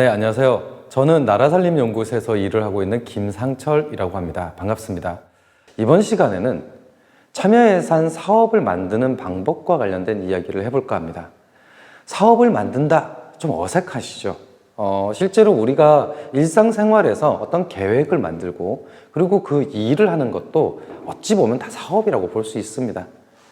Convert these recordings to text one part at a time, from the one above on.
네, 안녕하세요. 저는 나라살림연구소에서 일을 하고 있는 김상철이라고 합니다. 반갑습니다. 이번 시간에는 참여예산 사업을 만드는 방법과 관련된 이야기를 해볼까 합니다. 사업을 만든다, 좀 어색하시죠? 실제로 우리가 일상생활에서 어떤 계획을 만들고 그리고 그 일을 하는 것도 어찌 보면 다 사업이라고 볼 수 있습니다.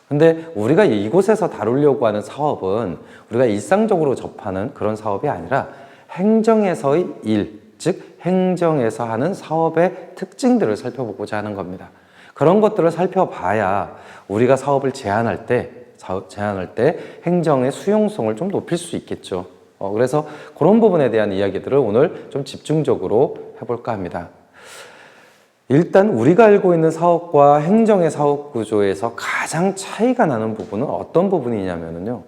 근데 우리가 이곳에서 다루려고 하는 사업은 우리가 일상적으로 접하는 그런 사업이 아니라 행정에서의 일, 즉 행정에서 하는 사업의 특징들을 살펴보고자 하는 겁니다. 그런 것들을 살펴봐야 우리가 사업을 제안할 때 행정의 수용성을 좀 높일 수 있겠죠. 그래서 그런 부분에 대한 이야기들을 오늘 좀 집중적으로 해볼까 합니다. 일단 우리가 알고 있는 사업과 행정의 사업 구조에서 가장 차이가 나는 부분은 어떤 부분이냐면요.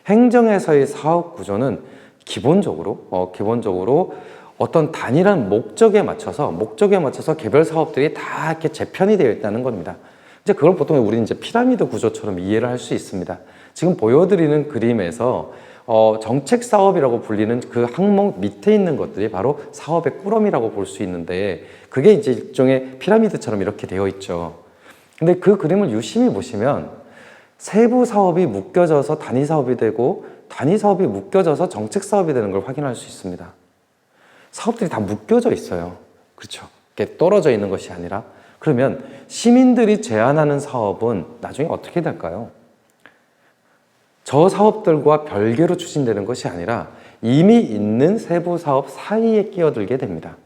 행정에서의 사업 구조는 기본적으로 어떤 단일한 목적에 맞춰서 개별 사업들이 다 이렇게 재편이 되어 있다는 겁니다. 이제 그걸 보통 우리는 이제 피라미드 구조처럼 이해를 할 수 있습니다. 지금 보여드리는 그림에서 정책 사업이라고 불리는 그 항목 밑에 있는 것들이 바로 사업의 꾸러미라고 볼 수 있는데 그게 이제 일종의 피라미드처럼 이렇게 되어 있죠. 근데 그 그림을 유심히 보시면 세부 사업이 묶여져서 단위 사업이 되고 단위 사업이 묶여져서 정책 사업이 되는 걸 확인할 수 있습니다. 사업들이 다 묶여져 있어요. 그렇죠? 이렇게 떨어져 있는 것이 아니라. 그러면 시민들이 제안하는 사업은 나중에 어떻게 될까요? 저 사업들과 별개로 추진되는 것이 아니라 이미 있는 세부 사업 사이에 끼어들게 됩니다.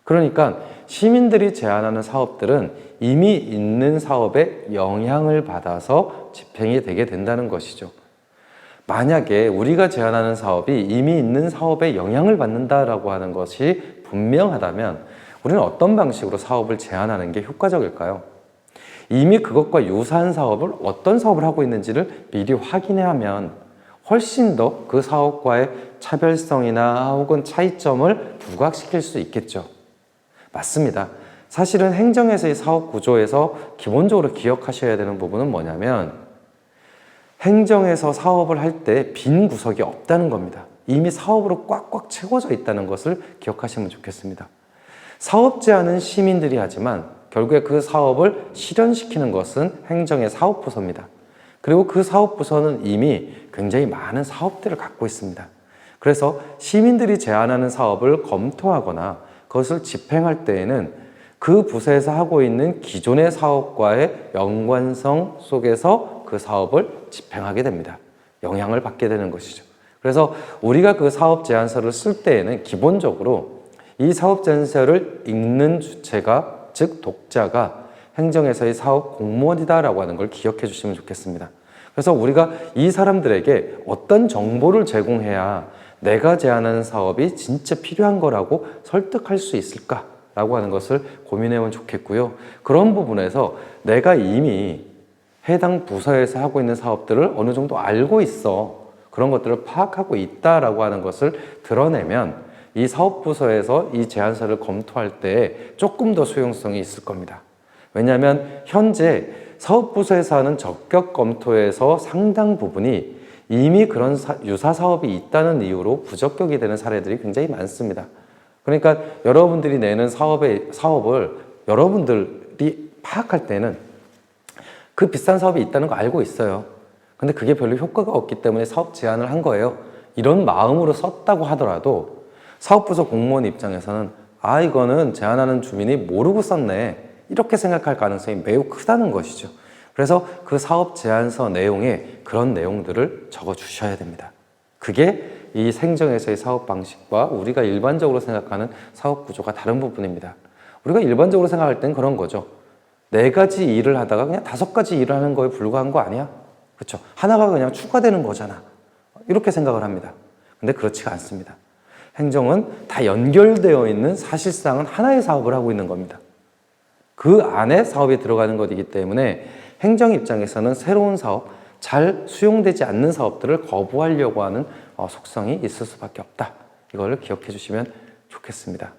그러니까 시민들이 제안하는 사업들은 이미 있는 사업에 영향을 받아서 집행이 되게 된다는 것이죠. 만약에 우리가 제안하는 사업이 이미 있는 사업에 영향을 받는다라고 하는 것이 분명하다면 우리는 어떤 방식으로 사업을 제안하는 게 효과적일까요? 이미 그것과 유사한 사업을 어떤 사업을 하고 있는지를 미리 확인해야 하면 훨씬 더 그 사업과의 차별성이나 혹은 차이점을 부각시킬 수 있겠죠. 맞습니다. 사실은 행정에서의 사업 구조에서 기본적으로 기억하셔야 되는 부분은 뭐냐면 행정에서 사업을 할 때 빈 구석이 없다는 겁니다. 이미 사업으로 꽉꽉 채워져 있다는 것을 기억하시면 좋겠습니다. 사업 제안은 시민들이 하지만 결국에 그 사업을 실현시키는 것은 행정의 사업부서입니다. 그리고 그 사업부서는 이미 굉장히 많은 사업들을 갖고 있습니다. 그래서 시민들이 제안하는 사업을 검토하거나 그것을 집행할 때에는 그 부서에서 하고 있는 기존의 사업과의 연관성 속에서 그 사업을 집행하게 됩니다. 영향을 받게 되는 것이죠. 그래서 우리가 그 사업 제안서를 쓸 때에는 기본적으로 이 사업 제안서를 읽는 주체가, 즉 독자가 행정에서의 사업 공무원이다라고 하는 걸 기억해 주시면 좋겠습니다. 그래서 우리가 이 사람들에게 어떤 정보를 제공해야 내가 제안하는 사업이 진짜 필요한 거라고 설득할 수 있을까라고 하는 것을 고민해보면 좋겠고요. 그런 부분에서 내가 이미 해당 부서에서 하고 있는 사업들을 어느 정도 알고 있어. 그런 것들을 파악하고 있다라고 하는 것을 드러내면 이 사업부서에서 이 제안서를 검토할 때 조금 더 수용성이 있을 겁니다. 왜냐하면 현재 사업부서에서 하는 적격 검토에서 상당 부분이 이미 그런 유사 사업이 있다는 이유로 부적격이 되는 사례들이 굉장히 많습니다. 그러니까 여러분들이 내는 사업을 여러분들이 파악할 때는 그 비싼 사업이 있다는 거 알고 있어요. 근데 그게 별로 효과가 없기 때문에 사업 제안을 한 거예요. 이런 마음으로 썼다고 하더라도 사업부서 공무원 입장에서는 이거는 제안하는 주민이 모르고 썼네. 이렇게 생각할 가능성이 매우 크다는 것이죠. 그래서 그 사업 제안서 내용에 그런 내용들을 적어 주셔야 됩니다. 그게 이 행정에서의 사업 방식과 우리가 일반적으로 생각하는 사업 구조가 다른 부분입니다. 우리가 일반적으로 생각할 땐 그런 거죠. 4가지 일을 하다가 그냥 5가지 일을 하는 거에 불과한 거 아니야? 그렇죠? 하나가 그냥 추가되는 거잖아. 이렇게 생각을 합니다. 근데 그렇지가 않습니다. 행정은 다 연결되어 있는 사실상은 하나의 사업을 하고 있는 겁니다. 그 안에 사업이 들어가는 것이기 때문에 행정 입장에서는 새로운 사업, 잘 수용되지 않는 사업들을 거부하려고 하는 속성이 있을 수밖에 없다. 이걸 기억해 주시면 좋겠습니다.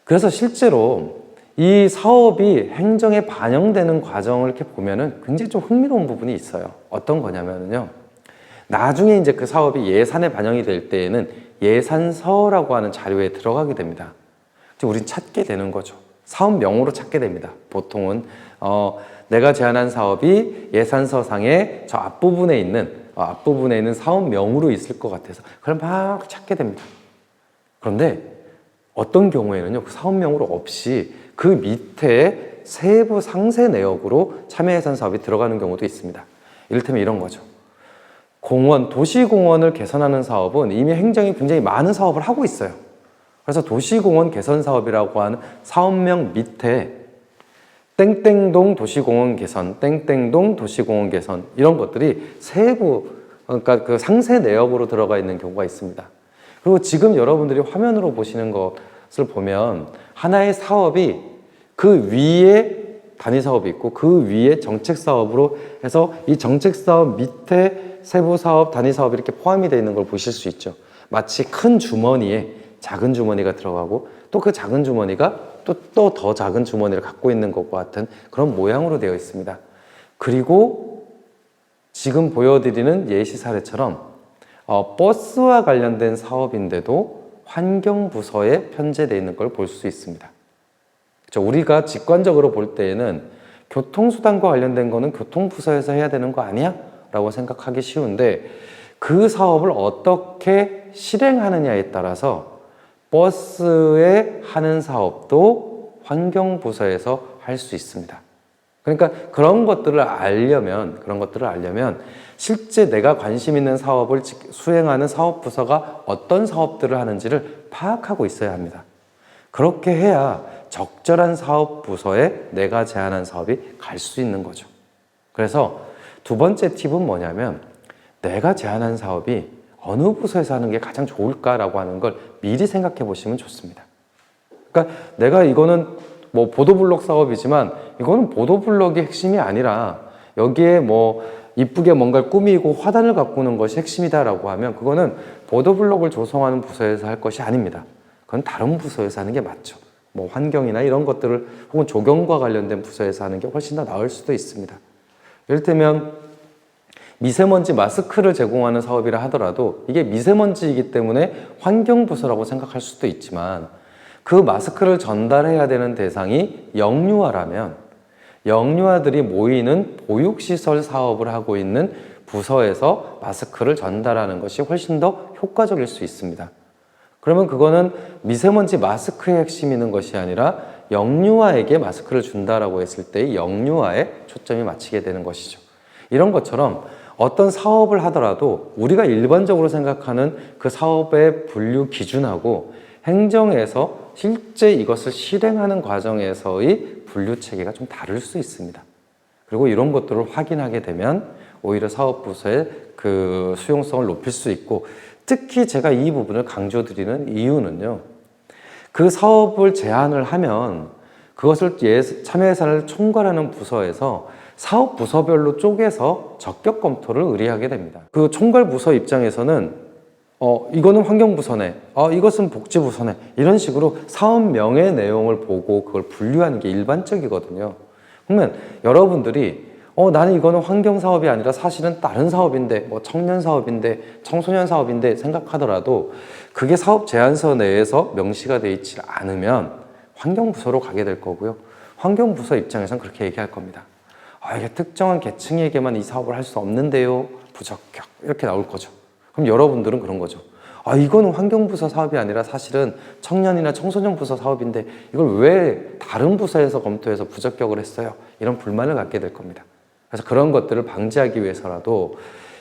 그래서 실제로 이 사업이 행정에 반영되는 과정을 이렇게 보면은 굉장히 좀 흥미로운 부분이 있어요. 어떤 거냐면요. 나중에 이제 그 사업이 예산에 반영이 될 때에는 예산서라고 하는 자료에 들어가게 됩니다. 우린 찾게 되는 거죠. 사업명으로 찾게 됩니다. 보통은 내가 제안한 사업이 예산서상에 저 앞부분에 있는 사업명으로 있을 것 같아서 그걸 막 찾게 됩니다. 그런데 어떤 경우에는요, 그 사업명으로 없이 그 밑에 세부 상세 내역으로 참여예산 사업이 들어가는 경우도 있습니다. 이를테면 이런 거죠. 도시공원을 개선하는 사업은 이미 행정이 굉장히 많은 사업을 하고 있어요. 그래서 도시공원 개선 사업이라고 하는 사업명 밑에 땡땡동 도시공원 개선, 땡땡동 도시공원 개선 이런 것들이 세부, 그러니까 그 상세 내역으로 들어가 있는 경우가 있습니다. 그리고 지금 여러분들이 화면으로 보시는 것을 보면 하나의 사업이 그 위에 단위 사업이 있고 그 위에 정책 사업으로 해서 이 정책 사업 밑에 세부 사업, 단위 사업이 이렇게 포함이 되어 있는 걸 보실 수 있죠. 마치 큰 주머니에 작은 주머니가 들어가고 또 그 작은 주머니가 또 더 작은 주머니를 갖고 있는 것과 같은 그런 모양으로 되어 있습니다. 그리고 지금 보여드리는 예시 사례처럼 버스와 관련된 사업인데도 환경부서에 편제되어 있는 걸 볼 수 있습니다. 우리가 직관적으로 볼 때에는 교통수단과 관련된 거는 교통부서에서 해야 되는 거 아니야? 라고 생각하기 쉬운데 그 사업을 어떻게 실행하느냐에 따라서 버스에 하는 사업도 환경부서에서 할 수 있습니다. 그러니까 그런 것들을 알려면 실제 내가 관심 있는 사업을 수행하는 사업부서가 어떤 사업들을 하는지를 파악하고 있어야 합니다. 그렇게 해야 적절한 사업부서에 내가 제안한 사업이 갈 수 있는 거죠. 그래서 두 번째 팁은 뭐냐면 내가 제안한 사업이 어느 부서에서 하는 게 가장 좋을까라고 하는 걸 미리 생각해 보시면 좋습니다. 그러니까 내가 이거는 뭐 보도블록 사업이지만 이거는 보도블록이 핵심이 아니라 여기에 뭐 이쁘게 뭔가를 꾸미고 화단을 가꾸는 것이 핵심이다라고 하면 그거는 보도블록을 조성하는 부서에서 할 것이 아닙니다. 그건 다른 부서에서 하는 게 맞죠. 뭐 환경이나 이런 것들을 혹은 조경과 관련된 부서에서 하는 게 훨씬 더 나을 수도 있습니다. 이를테면 미세먼지 마스크를 제공하는 사업이라 하더라도 이게 미세먼지이기 때문에 환경부서라고 생각할 수도 있지만 그 마스크를 전달해야 되는 대상이 영유아라면 영유아들이 모이는 보육시설 사업을 하고 있는 부서에서 마스크를 전달하는 것이 훨씬 더 효과적일 수 있습니다. 그러면 그거는 미세먼지 마스크의 핵심이 있는 것이 아니라 영유아에게 마스크를 준다라고 했을 때 영유아에 초점이 맞추게 되는 것이죠. 이런 것처럼 어떤 사업을 하더라도 우리가 일반적으로 생각하는 그 사업의 분류 기준하고 행정에서 실제 이것을 실행하는 과정에서의 분류 체계가 좀 다를 수 있습니다. 그리고 이런 것들을 확인하게 되면 오히려 사업부서의 그 수용성을 높일 수 있고 특히 제가 이 부분을 강조드리는 이유는요. 그 사업을 제안을 하면 그것을 참여 예산을 총괄하는 부서에서 사업 부서별로 쪼개서 적격 검토를 의뢰하게 됩니다. 그 총괄 부서 입장에서는 이거는 환경부서네, 이것은 복지부서네 이런 식으로 사업명의 내용을 보고 그걸 분류하는 게 일반적이거든요. 그러면 여러분들이 나는 이거는 환경사업이 아니라 사실은 다른 사업인데 뭐 청년사업인데 청소년사업인데 생각하더라도 그게 사업 제안서 내에서 명시가 되어 있지 않으면 환경부서로 가게 될 거고요. 환경부서 입장에서는 그렇게 얘기할 겁니다. 이게 특정한 계층에게만 이 사업을 할 수 없는데요. 부적격 이렇게 나올 거죠. 그럼 여러분들은 그런 거죠. 이거는 환경부서 사업이 아니라 사실은 청년이나 청소년 부서 사업인데 이걸 왜 다른 부서에서 검토해서 부적격을 했어요? 이런 불만을 갖게 될 겁니다. 그래서 그런 것들을 방지하기 위해서라도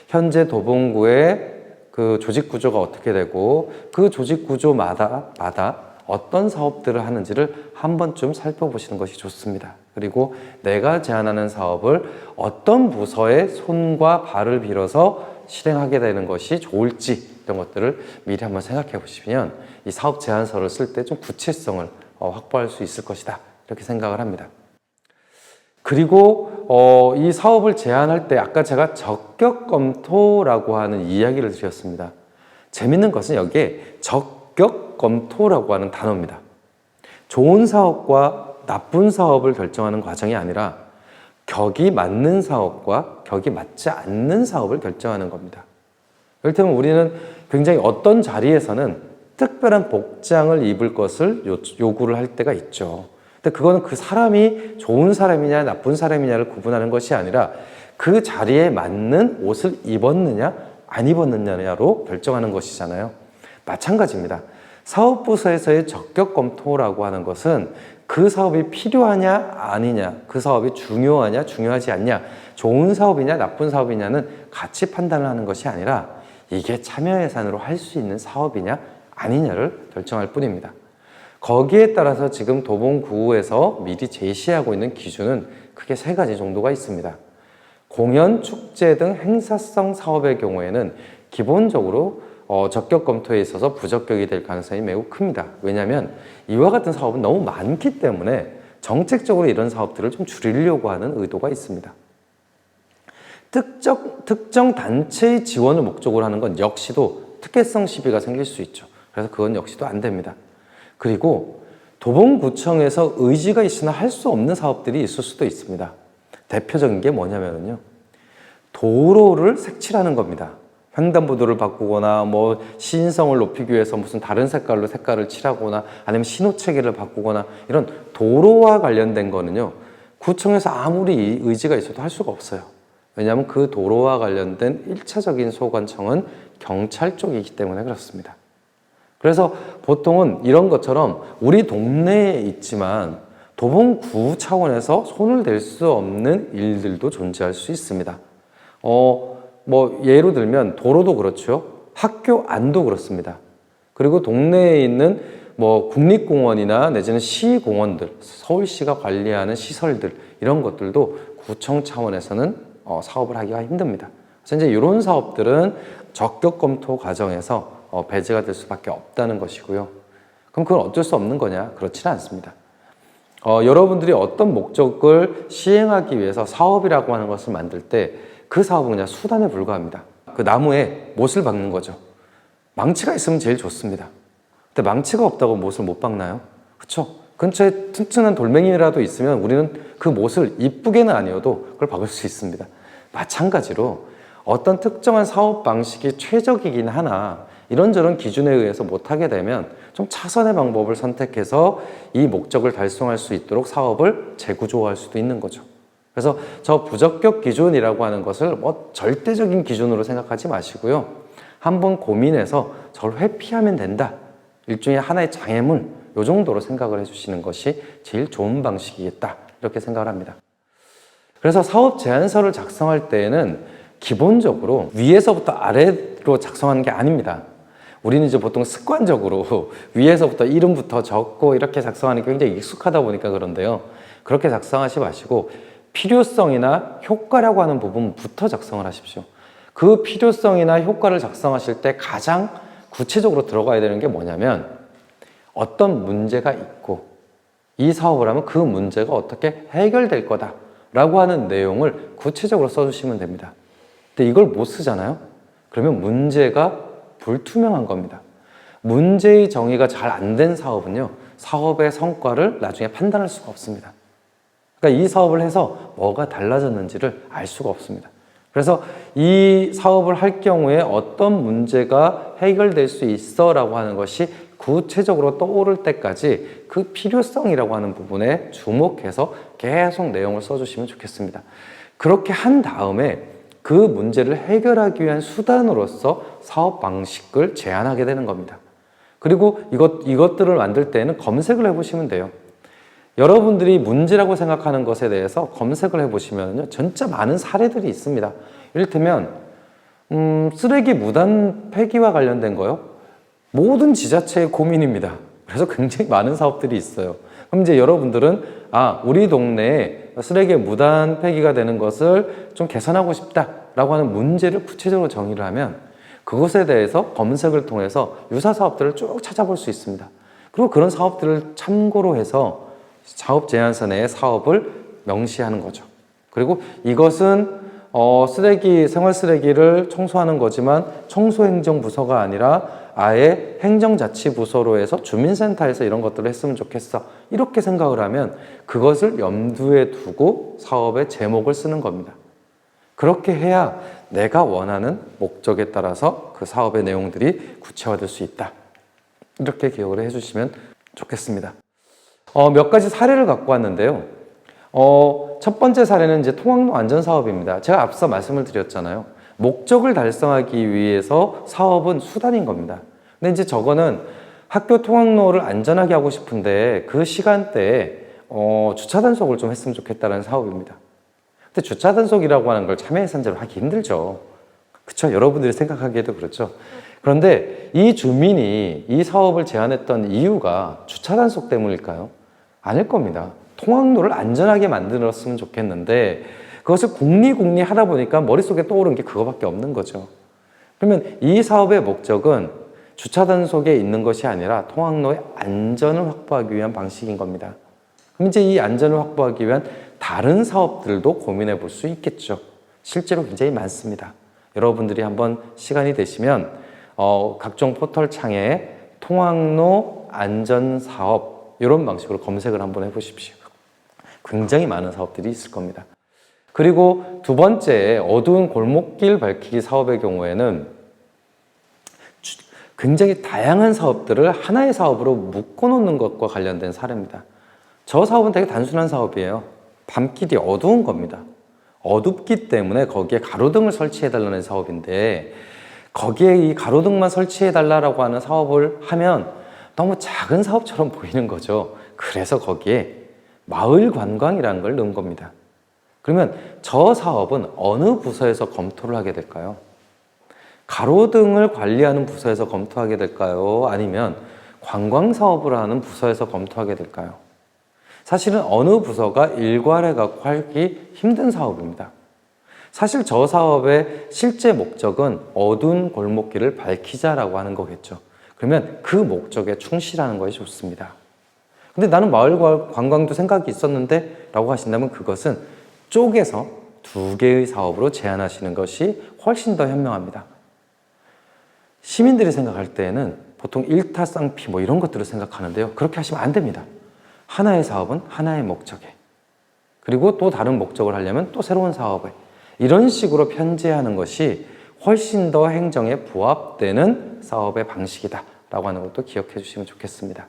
현재 도봉구의 그 조직 구조가 어떻게 되고 그 조직 구조마다 어떤 사업들을 하는지를 한 번쯤 살펴보시는 것이 좋습니다. 그리고 내가 제안하는 사업을 어떤 부서의 손과 발을 빌어서 실행하게 되는 것이 좋을지 이런 것들을 미리 한번 생각해 보시면 이 사업 제안서를 쓸 때 좀 구체성을 확보할 수 있을 것이다 이렇게 생각을 합니다. 그리고 이 사업을 제안할 때 아까 제가 적격 검토라고 하는 이야기를 드렸습니다. 재밌는 것은 여기에 적격 검토라고 하는 단어입니다. 좋은 사업과 나쁜 사업을 결정하는 과정이 아니라 격이 맞는 사업과 격이 맞지 않는 사업을 결정하는 겁니다. 이를테면 우리는 굉장히 어떤 자리에서는 특별한 복장을 입을 것을 요구를 할 때가 있죠. 근데 그거는 그 사람이 좋은 사람이냐 나쁜 사람이냐를 구분하는 것이 아니라 그 자리에 맞는 옷을 입었느냐 안 입었느냐로 결정하는 것이잖아요. 마찬가지입니다. 사업부서에서의 적격 검토라고 하는 것은 그 사업이 필요하냐 아니냐, 그 사업이 중요하냐 중요하지 않냐, 좋은 사업이냐 나쁜 사업이냐는 같이 판단을 하는 것이 아니라 이게 참여 예산으로 할 수 있는 사업이냐 아니냐를 결정할 뿐입니다. 거기에 따라서 지금 도봉구에서 미리 제시하고 있는 기준은 크게 3가지 정도가 있습니다. 공연, 축제 등 행사성 사업의 경우에는 기본적으로 적격 검토에 있어서 부적격이 될 가능성이 매우 큽니다. 왜냐하면 이와 같은 사업은 너무 많기 때문에 정책적으로 이런 사업들을 좀 줄이려고 하는 의도가 있습니다. 특정 단체의 지원을 목적으로 하는 건 역시도 특혜성 시비가 생길 수 있죠. 그래서 그건 역시도 안 됩니다. 그리고 도봉구청에서 의지가 있으나 할 수 없는 사업들이 있을 수도 있습니다. 대표적인 게 뭐냐면요, 도로를 색칠하는 겁니다. 횡단보도를 바꾸거나 뭐 시인성을 높이기 위해서 무슨 다른 색깔로 색깔을 칠하거나 아니면 신호체계를 바꾸거나 이런 도로와 관련된 거는요, 구청에서 아무리 의지가 있어도 할 수가 없어요. 왜냐하면 그 도로와 관련된 1차적인 소관청은 경찰 쪽이기 때문에 그렇습니다. 그래서 보통은 이런 것처럼 우리 동네에 있지만 도봉구 차원에서 손을 댈 수 없는 일들도 존재할 수 있습니다. 뭐 예로 들면 도로도 그렇죠. 학교 안도 그렇습니다. 그리고 동네에 있는 뭐 국립공원이나 내지는 시공원들, 서울시가 관리하는 시설들 이런 것들도 구청 차원에서는 사업을 하기가 힘듭니다. 그래서 이제 이런 사업들은 적격 검토 과정에서 배제가 될 수밖에 없다는 것이고요. 그럼 그건 어쩔 수 없는 거냐? 그렇지는 않습니다. 여러분들이 어떤 목적을 시행하기 위해서 사업이라고 하는 것을 만들 때 그 사업은 그냥 수단에 불과합니다. 그 나무에 못을 박는 거죠. 망치가 있으면 제일 좋습니다. 근데 망치가 없다고 못을 못 박나요? 그렇죠? 근처에 튼튼한 돌멩이라도 있으면 우리는 그 못을 이쁘게는 아니어도 그걸 박을 수 있습니다. 마찬가지로 어떤 특정한 사업 방식이 최적이긴 하나 이런저런 기준에 의해서 못하게 되면 좀 차선의 방법을 선택해서 이 목적을 달성할 수 있도록 사업을 재구조할 수도 있는 거죠. 그래서 저 부적격 기준이라고 하는 것을 뭐 절대적인 기준으로 생각하지 마시고요. 한번 고민해서 저를 회피하면 된다. 일종의 하나의 장애물, 이 정도로 생각을 해주시는 것이 제일 좋은 방식이겠다. 이렇게 생각을 합니다. 그래서 사업 제안서를 작성할 때에는 기본적으로 위에서부터 아래로 작성하는 게 아닙니다. 우리는 이제 보통 습관적으로 위에서부터 이름부터 적고 이렇게 작성하는 게 굉장히 익숙하다 보니까 그런데요. 그렇게 작성하지 마시고 필요성이나 효과라고 하는 부분부터 작성을 하십시오. 그 필요성이나 효과를 작성하실 때 가장 구체적으로 들어가야 되는 게 뭐냐면 어떤 문제가 있고 이 사업을 하면 그 문제가 어떻게 해결될 거다 라고 하는 내용을 구체적으로 써주시면 됩니다. 근데 이걸 못 쓰잖아요? 그러면 문제가 불투명한 겁니다. 문제의 정의가 잘 안 된 사업은요, 사업의 성과를 나중에 판단할 수가 없습니다. 그러니까 이 사업을 해서 뭐가 달라졌는지를 알 수가 없습니다. 그래서 이 사업을 할 경우에 어떤 문제가 해결될 수 있어 라고 하는 것이 구체적으로 떠오를 때까지 그 필요성이라고 하는 부분에 주목해서 계속 내용을 써주시면 좋겠습니다. 그렇게 한 다음에 그 문제를 해결하기 위한 수단으로서 사업 방식을 제안하게 되는 겁니다. 그리고 이것들을 만들 때는 검색을 해보시면 돼요. 여러분들이 문제라고 생각하는 것에 대해서 검색을 해보시면요, 진짜 많은 사례들이 있습니다. 이를테면 쓰레기 무단 폐기와 관련된 거요. 모든 지자체의 고민입니다. 그래서 굉장히 많은 사업들이 있어요. 그럼 이제 여러분들은 우리 동네에 쓰레기 무단 폐기가 되는 것을 좀 개선하고 싶다라고 하는 문제를 구체적으로 정의를 하면 그것에 대해서 검색을 통해서 유사 사업들을 쭉 찾아볼 수 있습니다. 그리고 그런 사업들을 참고로 해서 사업 제안서 내에 사업을 명시하는 거죠. 그리고 이것은 생활 쓰레기를 청소하는 거지만 청소행정부서가 아니라 아예 행정자치부서로 해서 주민센터에서 이런 것들을 했으면 좋겠어. 이렇게 생각을 하면 그것을 염두에 두고 사업의 제목을 쓰는 겁니다. 그렇게 해야 내가 원하는 목적에 따라서 그 사업의 내용들이 구체화될 수 있다. 이렇게 기억을 해주시면 좋겠습니다. 몇 가지 사례를 갖고 왔는데요. 첫 번째 사례는 이제 통학로 안전사업입니다. 제가 앞서 말씀을 드렸잖아요. 목적을 달성하기 위해서 사업은 수단인 겁니다. 근데 이제 저거는 학교 통학로를 안전하게 하고 싶은데 그 시간대에 주차 단속을 좀 했으면 좋겠다는 사업입니다. 근데 주차 단속이라고 하는 걸 참여 예산제로 하기 힘들죠. 그렇죠? 여러분들이 생각하기에도 그렇죠. 그런데 이 주민이 이 사업을 제안했던 이유가 주차 단속 때문일까요? 아닐 겁니다. 통학로를 안전하게 만들었으면 좋겠는데 그것을 국리 하다 보니까 머릿속에 떠오른 게 그거밖에 없는 거죠. 그러면 이 사업의 목적은 주차 단속에 있는 것이 아니라 통학로의 안전을 확보하기 위한 방식인 겁니다. 그럼 이제 이 안전을 확보하기 위한 다른 사업들도 고민해 볼 수 있겠죠. 실제로 굉장히 많습니다. 여러분들이 한번 시간이 되시면 각종 포털 창에 통학로 안전 사업 이런 방식으로 검색을 한번 해보십시오. 굉장히 많은 사업들이 있을 겁니다. 그리고 두 번째, 어두운 골목길 밝히기 사업의 경우에는 굉장히 다양한 사업들을 하나의 사업으로 묶어놓는 것과 관련된 사례입니다. 저 사업은 되게 단순한 사업이에요. 밤길이 어두운 겁니다. 어둡기 때문에 거기에 가로등을 설치해달라는 사업인데 거기에 이 가로등만 설치해달라고 하는 사업을 하면 너무 작은 사업처럼 보이는 거죠. 그래서 거기에 마을 관광이라는 걸 넣은 겁니다. 그러면 저 사업은 어느 부서에서 검토를 하게 될까요? 가로등을 관리하는 부서에서 검토하게 될까요? 아니면 관광사업을 하는 부서에서 검토하게 될까요? 사실은 어느 부서가 일괄해 갖고 하기 힘든 사업입니다. 사실 저 사업의 실제 목적은 어두운 골목길을 밝히자라고 하는 거겠죠. 그러면 그 목적에 충실하는 것이 좋습니다. 근데 나는 마을 관광도 생각이 있었는데 라고 하신다면 그것은 쪼개서 두 개의 사업으로 제안하시는 것이 훨씬 더 현명합니다. 시민들이 생각할 때에는 보통 일타쌍피 뭐 이런 것들을 생각하는데요. 그렇게 하시면 안 됩니다. 하나의 사업은 하나의 목적에, 그리고 또 다른 목적을 하려면 또 새로운 사업에, 이런 식으로 편제하는 것이 훨씬 더 행정에 부합되는 사업의 방식이다 라고 하는 것도 기억해 주시면 좋겠습니다.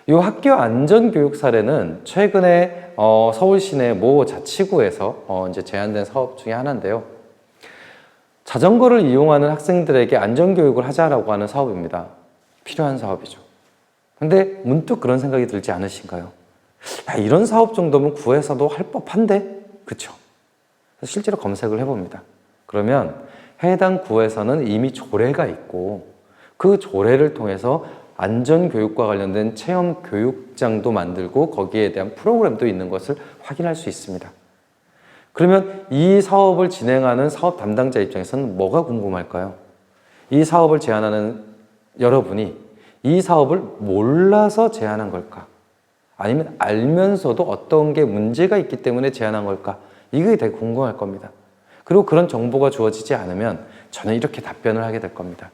이 학교 안전교육 사례는 최근에 서울 시내 모 자치구에서 이제 제안된 사업 중에 하나인데요. 자전거를 이용하는 학생들에게 안전교육을 하자라고 하는 사업입니다. 필요한 사업이죠. 근데 문득 그런 생각이 들지 않으신가요? 야, 이런 사업 정도면 구에서도 할 법한데? 그쵸? 실제로 검색을 해봅니다. 그러면 해당 구에서는 이미 조례가 있고 그 조례를 통해서 안전교육과 관련된 체험교육장도 만들고 거기에 대한 프로그램도 있는 것을 확인할 수 있습니다. 그러면 이 사업을 진행하는 사업 담당자 입장에서는 뭐가 궁금할까요? 이 사업을 제안하는 여러분이 이 사업을 몰라서 제안한 걸까? 아니면 알면서도 어떤 게 문제가 있기 때문에 제안한 걸까? 이게 되게 궁금할 겁니다. 그리고 그런 정보가 주어지지 않으면 저는 이렇게 답변을 하게 될 겁니다.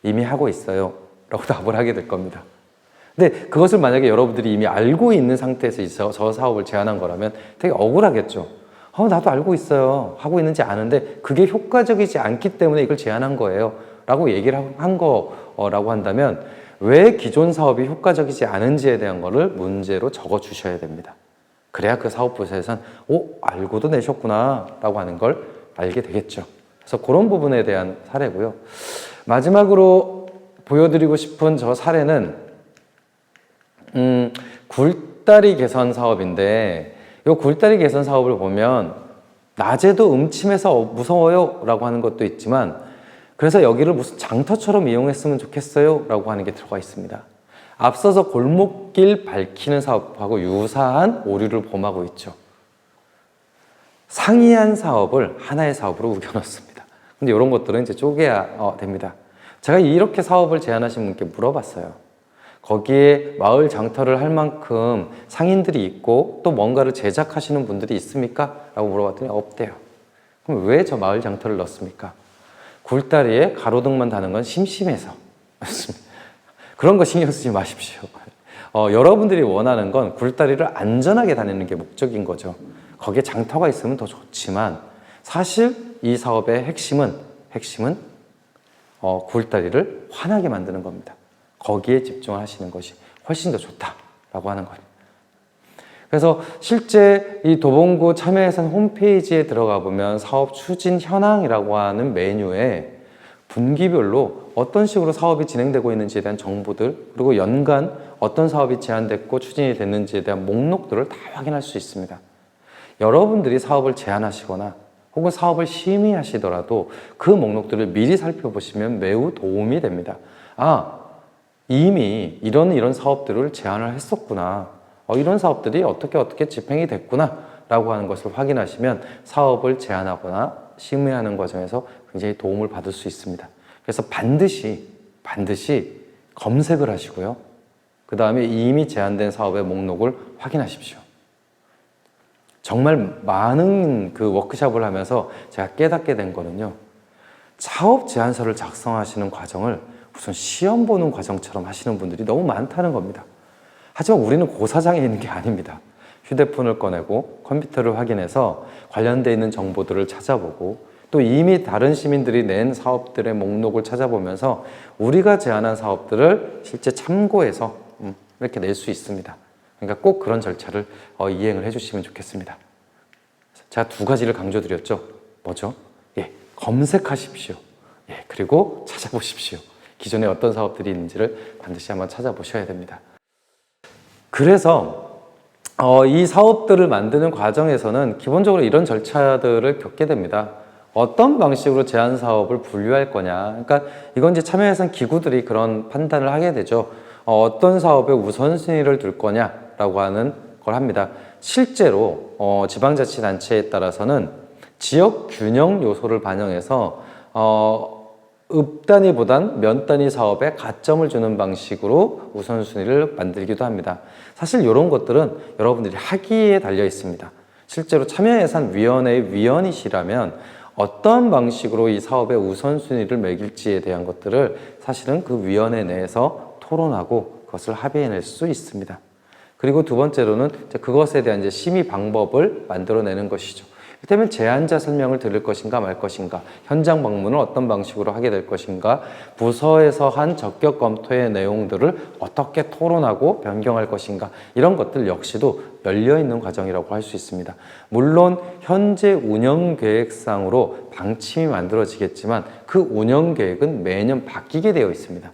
이미 하고 있어요 라고 답을 하게 될 겁니다. 근데 그것을 만약에 여러분들이 이미 알고 있는 상태에서 저 사업을 제안한 거라면 되게 억울하겠죠. 나도 알고 있어요. 하고 있는지 아는데 그게 효과적이지 않기 때문에 이걸 제안한 거예요 라고 얘기를 한 거라고 한다면 왜 기존 사업이 효과적이지 않은지에 대한 거를 문제로 적어 주셔야 됩니다. 그래야 그 사업부서에서는 알고도 내셨구나 라고 하는 걸 알게 되겠죠. 그래서 그런 부분에 대한 사례고요. 마지막으로 보여드리고 싶은 저 사례는 굴다리 개선 사업인데 이 굴다리 개선 사업을 보면 낮에도 음침해서 무서워요 라고 하는 것도 있지만 그래서 여기를 무슨 장터처럼 이용했으면 좋겠어요 라고 하는 게 들어가 있습니다. 앞서서 골목길 밝히는 사업하고 유사한 오류를 범하고 있죠. 상이한 사업을 하나의 사업으로 우겨넣습니다. 근데 이런 것들은 이제 쪼개야 됩니다. 제가 이렇게 사업을 제안하신 분께 물어봤어요. 거기에 마을 장터를 할 만큼 상인들이 있고 또 뭔가를 제작하시는 분들이 있습니까? 라고 물어봤더니 없대요. 그럼 왜 저 마을 장터를 넣습니까? 굴다리에 가로등만 다는 건 심심해서. 그런 거 신경 쓰지 마십시오. 여러분들이 원하는 건 굴다리를 안전하게 다니는 게 목적인 거죠. 거기에 장터가 있으면 더 좋지만 사실 이 사업의 핵심은 9월달이를 환하게 만드는 겁니다. 거기에 집중하시는 것이 훨씬 더 좋다라고 하는 거예요. 그래서 실제 이 도봉구 참여예산 홈페이지에 들어가 보면 사업 추진 현황이라고 하는 메뉴에 분기별로 어떤 식으로 사업이 진행되고 있는지에 대한 정보들, 그리고 연간 어떤 사업이 제안됐고 추진이 됐는지에 대한 목록들을 다 확인할 수 있습니다. 여러분들이 사업을 제안하시거나 혹은 사업을 심의하시더라도 그 목록들을 미리 살펴보시면 매우 도움이 됩니다. 아, 이미 이런 사업들을 제안을 했었구나. 이런 사업들이 어떻게 집행이 됐구나 라고 하는 것을 확인하시면 사업을 제안하거나 심의하는 과정에서 굉장히 도움을 받을 수 있습니다. 그래서 반드시 검색을 하시고요. 그 다음에 이미 제안된 사업의 목록을 확인하십시오. 정말 많은 그 워크숍을 하면서 제가 깨닫게 된 거는요. 사업 제안서를 작성하시는 과정을 무슨 시험 보는 과정처럼 하시는 분들이 너무 많다는 겁니다. 하지만 우리는 고사장에 있는 게 아닙니다. 휴대폰을 꺼내고 컴퓨터를 확인해서 관련되어 있는 정보들을 찾아보고 또 이미 다른 시민들이 낸 사업들의 목록을 찾아보면서 우리가 제안한 사업들을 실제 참고해서 이렇게 낼 수 있습니다. 그러니까 꼭 그런 절차를 이행을 해주시면 좋겠습니다. 제가 두 가지를 강조드렸죠. 뭐죠? 검색하십시오. 그리고 찾아보십시오. 기존에 어떤 사업들이 있는지를 반드시 한번 찾아보셔야 됩니다. 그래서 이 사업들을 만드는 과정에서는 기본적으로 이런 절차들을 겪게 됩니다. 어떤 방식으로 제안 사업을 분류할 거냐. 그러니까 이건 이제 참여예산 기구들이 그런 판단을 하게 되죠. 어떤 사업에 우선순위를 둘 거냐라고 하는 걸 합니다. 실제로 지방자치단체에 따라서는 지역 균형 요소를 반영해서 읍 단위보단 면 단위 사업에 가점을 주는 방식으로 우선순위를 만들기도 합니다. 사실 이런 것들은 여러분들이 하기에 달려 있습니다. 실제로 참여예산위원회의 위원이시라면 어떤 방식으로 이 사업의 우선순위를 매길지에 대한 것들을 사실은 그 위원회 내에서 토론하고 그것을 합의해낼 수 있습니다. 그리고 두 번째로는 그것에 대한 이제 심의 방법을 만들어내는 것이죠. 이를테면 제안자 설명을 들을 것인가 말 것인가, 현장 방문을 어떤 방식으로 하게 될 것인가, 부서에서 한 적격 검토의 내용들을 어떻게 토론하고 변경할 것인가, 이런 것들 역시도 열려있는 과정이라고 할 수 있습니다. 물론 현재 운영계획상으로 방침이 만들어지겠지만 그 운영계획은 매년 바뀌게 되어 있습니다.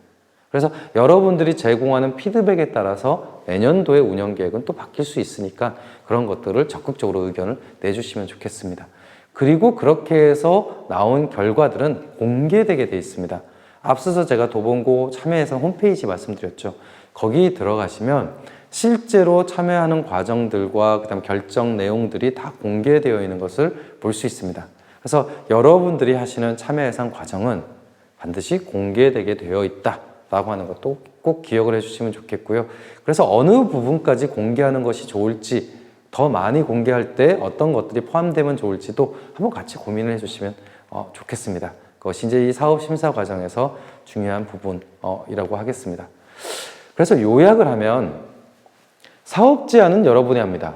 그래서 여러분들이 제공하는 피드백에 따라서 내년도의 운영계획은 또 바뀔 수 있으니까 그런 것들을 적극적으로 의견을 내주시면 좋겠습니다. 그리고 그렇게 해서 나온 결과들은 공개되게 돼 있습니다. 앞서서 제가 도봉구 참여예산 홈페이지 말씀드렸죠. 거기 들어가시면 실제로 참여하는 과정들과 그다음 결정 내용들이 다 공개되어 있는 것을 볼 수 있습니다. 그래서 여러분들이 하시는 참여예산 과정은 반드시 공개되게 되어 있다 라고 하는 것도 꼭 기억을 해주시면 좋겠고요. 그래서 어느 부분까지 공개하는 것이 좋을지, 더 많이 공개할 때 어떤 것들이 포함되면 좋을지도 한번 같이 고민을 해주시면 좋겠습니다. 그것이 이제 이 사업 심사 과정에서 중요한 부분이라고 하겠습니다. 그래서 요약을 하면 사업 제안은 여러분이 합니다.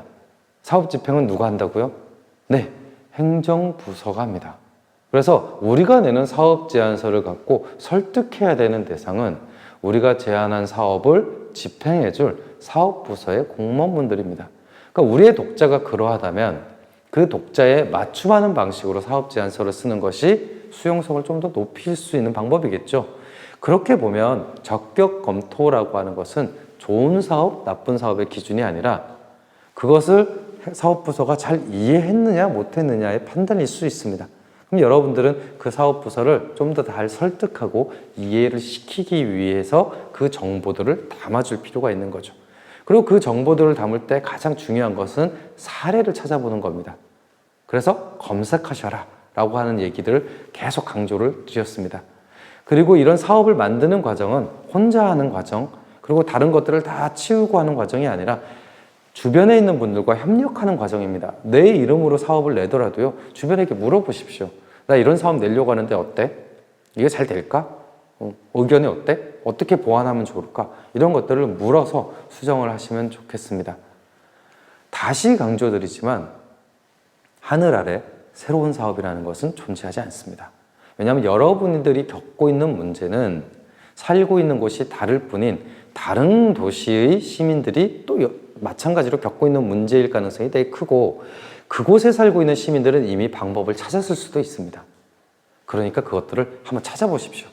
사업 집행은 누가 한다고요? 네, 행정부서가 합니다. 그래서 우리가 내는 사업 제안서를 갖고 설득해야 되는 대상은 우리가 제안한 사업을 집행해줄 사업부서의 공무원분들입니다. 그러니까 우리의 독자가 그러하다면 그 독자에 맞춤하는 방식으로 사업 제안서를 쓰는 것이 수용성을 좀 더 높일 수 있는 방법이겠죠. 그렇게 보면 적격 검토라고 하는 것은 좋은 사업, 나쁜 사업의 기준이 아니라 그것을 사업부서가 잘 이해했느냐 못했느냐의 판단일 수 있습니다. 그럼 여러분들은 그 사업부서를 좀 더 잘 설득하고 이해를 시키기 위해서 그 정보들을 담아줄 필요가 있는 거죠. 그리고 그 정보들을 담을 때 가장 중요한 것은 사례를 찾아보는 겁니다. 그래서 검색하셔라 라고 하는 얘기들을 계속 강조를 드렸습니다. 그리고 이런 사업을 만드는 과정은 혼자 하는 과정, 그리고 다른 것들을 다 치우고 하는 과정이 아니라 주변에 있는 분들과 협력하는 과정입니다. 내 이름으로 사업을 내더라도요, 주변에게 물어보십시오. 나 이런 사업 내려고 하는데 어때? 이게 잘 될까? 의견이 어때? 어떻게 보완하면 좋을까? 이런 것들을 물어서 수정을 하시면 좋겠습니다. 다시 강조드리지만 하늘 아래 새로운 사업이라는 것은 존재하지 않습니다. 왜냐하면 여러분들이 겪고 있는 문제는 살고 있는 곳이 다를 뿐인 다른 도시의 시민들이 또 마찬가지로 겪고 있는 문제일 가능성이 되게 크고, 그곳에 살고 있는 시민들은 이미 방법을 찾았을 수도 있습니다. 그러니까 그것들을 한번 찾아보십시오.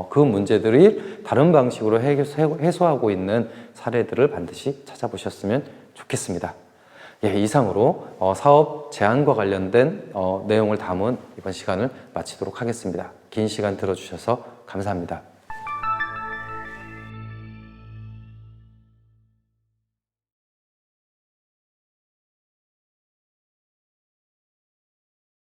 그 문제들이 다른 방식으로 해소하고 있는 사례들을 반드시 찾아보셨으면 좋겠습니다. 예, 이상으로 사업 제안과 관련된 내용을 담은 이번 시간을 마치도록 하겠습니다. 긴 시간 들어주셔서 감사합니다.